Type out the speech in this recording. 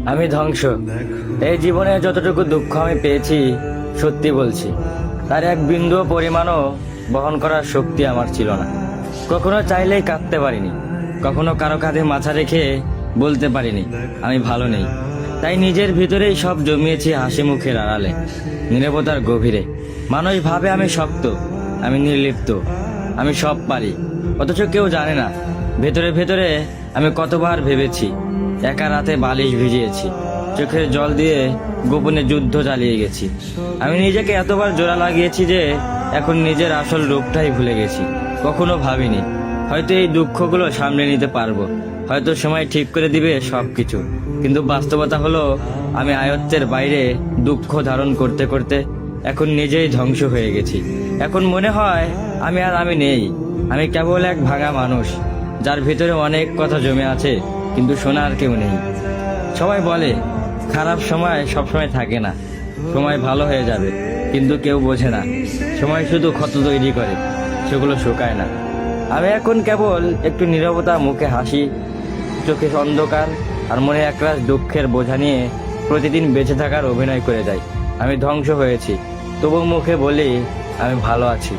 আমি ধ্বংস। এই জীবনে যতটুকু দুঃখ আমি পেয়েছি, সত্যি বলছি, তার এক বিন্দুও পরিমাণও বহন করার শক্তি আমার ছিল না। কখনো চাইলেই কাঁদতে পারিনি, কখনো কারো কাঁধে মাথা রেখে বলতে পারিনি আমি ভালো নেই। তাই নিজের ভিতরেই সব জমিয়েছি হাসি মুখের আড়ালে, নীরবতার গভীরে। মানুষ ভাবে আমি শক্ত, আমি নির্লিপ্ত, আমি সব পারি, অথচ কেউ জানে না ভেতরে ভেতরে আমি কতবার ভেবেছি। একা রাতে বালিশ ভিজিয়েছি, চোখের জল দিয়ে গোপনে যুদ্ধ চালিয়ে গেছি। আমি নিজেকে এতবার জোড়া লাগিয়েছি যে এখন নিজের আসল রূপটাই ভুলে গেছি। কখনো ভাবিনি হয়তো এই দুঃখগুলো সামলে নিতে পারবো, হয়তো সময় ঠিক করে দিবে সবকিছু। কিন্তু বাস্তবতা হলো আমি আয়ত্তের বাইরে দুঃখ ধারণ করতে করতে এখন নিজেই ধ্বংস হয়ে গেছি। এখন মনে হয় আমি নেই, আমি কেবল এক ভাঙা মানুষ, যার ভিতরে অনেক কথা জমে আছে কিন্তু শোনার কেউ নেই। সবাই বলে খারাপ সময় সবসময় থাকে না, সময় ভালো হয়ে যাবে, কিন্তু কেউ বোঝে না সময় শুধু ক্ষত তৈরি করে, সেগুলো শুকায় না। আমি এখন কেবল একটু নীরবতা, মুখে হাসি, চোখে অন্ধকার আর মনে একরাশ দুঃখের বোঝা নিয়ে প্রতিদিন বেঁচে থাকার অভিনয় করে যাই। আমি ধ্বংস হয়েছি, তবু মুখে বলি আমি ভালো আছি।